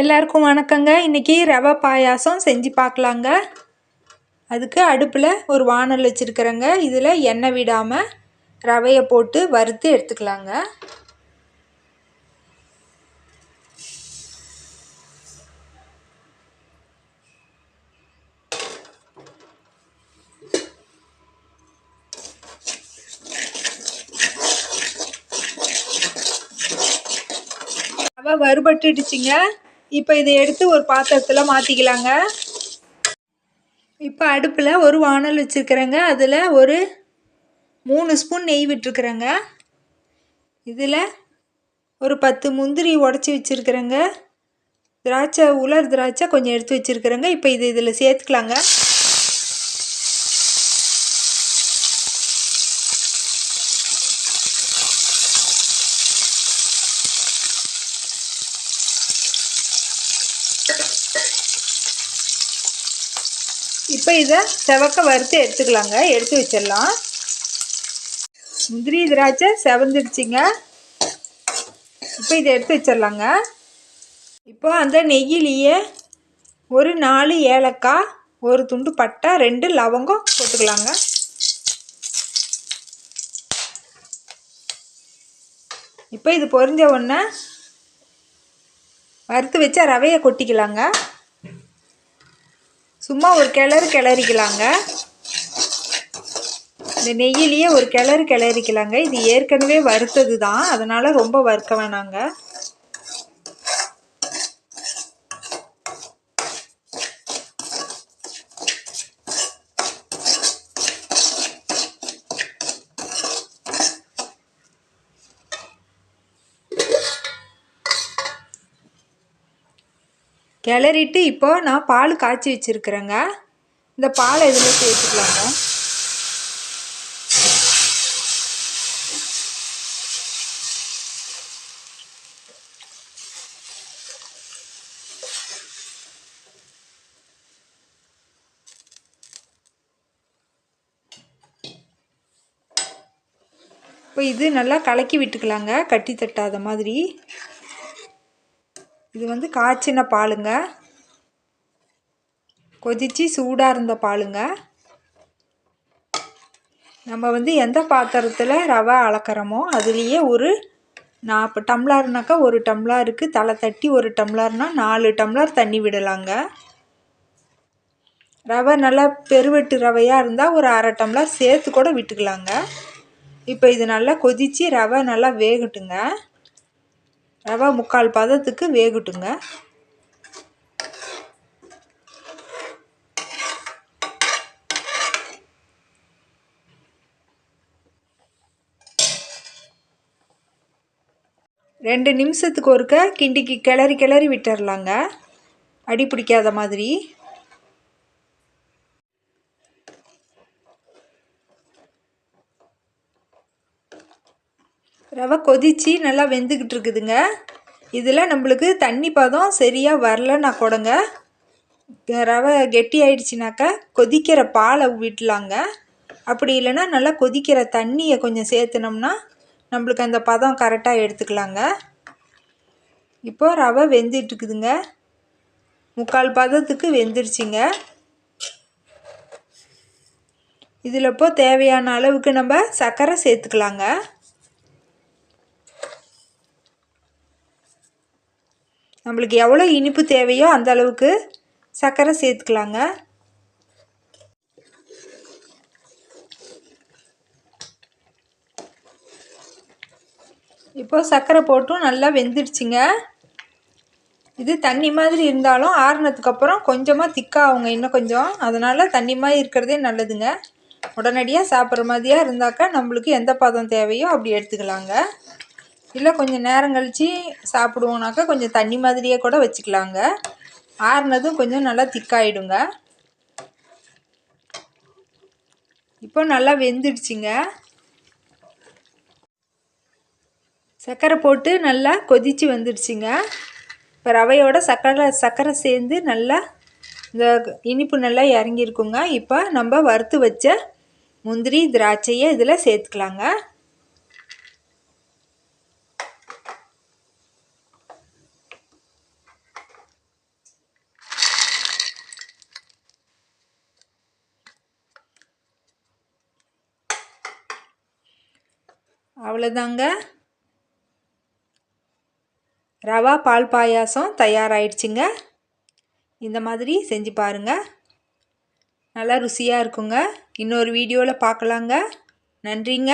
எல்லாருக்கும் வணக்கங்க. இன்றைக்கி ரவை பாயாசம் செஞ்சு பார்க்கலாங்க. அதுக்கு அடுப்பில் ஒரு வானல் வச்சுருக்கிறேங்க. இதில் எண்ணெய் விடாமல் ரவையை போட்டு வறுத்து எடுத்துக்கலாங்க. ரவை வறுபட்டுடுச்சுங்க. இப்போ இதை எடுத்து ஒரு பாத்திரத்தில் மாற்றிக்கலாங்க. இப்போ அடுப்பில் ஒரு வானல் வச்சுருக்கிறேங்க. அதில் ஒரு 3 ஸ்பூன் நெய் விட்டுருக்குறேங்க. இதில் ஒரு 10 முந்திரி உடச்சி வச்சுருக்குறேங்க. திராட்சை, உலர் திராட்சை கொஞ்சம் எடுத்து வச்சுருக்குறேங்க. இப்போ இதில் சேர்த்துக்கலாங்க. இப்போ இதை செவக்க வறுத்து எடுத்துக்கலாங்க. எடுத்து வச்சிடலாம். முந்திரி திராட்சை செவந்துடுச்சிங்க. இப்போ இதை எடுத்து வச்சிடலாங்க. இப்போ அந்த நெய்யிலேயே ஒரு 4 ஏலக்காய், ஒரு துண்டு பட்டை, 2 லவங்கம் போட்டுக்கலாங்க. இப்போ இது பொரிஞ்ச உடனே வறுத்து வச்ச ரவையை கொட்டிக்கலாங்க. சும்மா ஒரு கிளறிக்கலாங்க. இந்த நெய்யிலேயே ஒரு கிளறிக்கலாங்க. இது ஏற்கனவே வறுத்தது தான், அதனால் ரொம்ப வறுக்க வேணாங்க. கிளறிட்டு இப்போ நான் பால் காய்ச்சி வச்சுருக்குறேங்க. இந்த பாலை இதில் சேர்த்துக்கலாங்க. இப்போ இது நல்லா கலக்கி விட்டுக்கலாங்க, கட்டி தட்டாத மாதிரி. இது காய்ச்சின பாலுங்க, கொதித்து சூடாக இருந்த பாலுங்க. நம்ம எந்த பாத்திரத்தில் ரவை அளக்கிறோமோ அதுலேயே ஒரு 40 டம்ளர்னாக்கா 1 டம்ளருக்கு தலை தட்டி, 1 டம்ளர்னால் 4 டம்ளர் தண்ணி விடலாங்க. ரவை நல்லா பெருவெட்டு ரவையாக இருந்தால் ஒரு அரை டம்ளர் சேர்த்து கூட விட்டுக்கலாங்க. இப்போ இது நல்லா கொதித்து ரவை நல்லா வேகட்டுங்க. ரவை 3/4 பதத்துக்கு வேகட்டுங்க. ரெண்டு நிமிஷத்துக்கு ஒருக்க கிண்டிக்கு கிளறி விட்டுறலாங்க, அடி பிடிக்காத மாதிரி. ரவை கொதித்து நல்லா வெந்துக்கிட்டு இருக்குதுங்க. இதில் நம்மளுக்கு தண்ணி பதம் சரியாக வரலன்னா கூடங்க, ரவை கெட்டி ஆயிடுச்சுனாக்கா கொதிக்கிற பாலை விடலாங்க. அப்படி இல்லைன்னா நல்லா கொதிக்கிற தண்ணியை கொஞ்சம் சேர்த்துனோம்னா நம்மளுக்கு அந்த பதம் கரெக்டாக எடுத்துக்கலாங்க. இப்போ ரவை வெந்துட்டுருக்குதுங்க. 3/4 பதத்துக்கு வெந்துருச்சுங்க. இதில் இப்போ தேவையான அளவுக்கு நம்ம சர்க்கரை சேர்த்துக்கலாங்க. நம்மளுக்கு எவ்வளோ இனிப்பு தேவையோ அந்த அளவுக்கு சர்க்கரை சேர்த்துக்கலாங்க. இப்போ சர்க்கரை போட்டும் நல்லா வெந்துடுச்சுங்க. இது தண்ணி மாதிரி இருந்தாலும் ஆறுனதுக்கப்புறம் கொஞ்சமாக திக்காகுங்க இன்னும் கொஞ்சம். அதனால் தண்ணி மாதிரி இருக்கிறதே நல்லதுங்க. உடனடியாக சாப்பிட்ற மாதிரியாக இருந்தாக்கா நம்மளுக்கு எந்த பதம் தேவையோ அப்படி எடுத்துக்கலாங்க. இல்லை கொஞ்சம் நேரம் கழித்து சாப்பிடுவோனாக்கா கொஞ்சம் தண்ணி மாதிரியே கூட வச்சுக்கலாங்க. ஆறுனதும் கொஞ்சம் நல்லா திக்காயிடுங்க. இப்போ நல்லா வெந்துடுச்சுங்க. சர்க்கரை போட்டு நல்லா கொதித்து வந்துடுச்சுங்க. இப்போ ரவையோட சர்க்கரை சேர்ந்து நல்லா இந்த இனிப்பு நல்லா இறங்கியிருக்குங்க. இப்போ நம்ம வறுத்து வச்ச முந்திரி திராட்சையை இதில் சேர்த்துக்கலாங்க. அவ்வளோதாங்க, ரவா பால் பாயாசம் தயாராகிடுச்சுங்க. இந்த மாதிரி செஞ்சு பாருங்கள், நல்லா ருசியாக இருக்குங்க. இன்னொரு வீடியோவில் பார்க்கலாங்க. நன்றிங்க.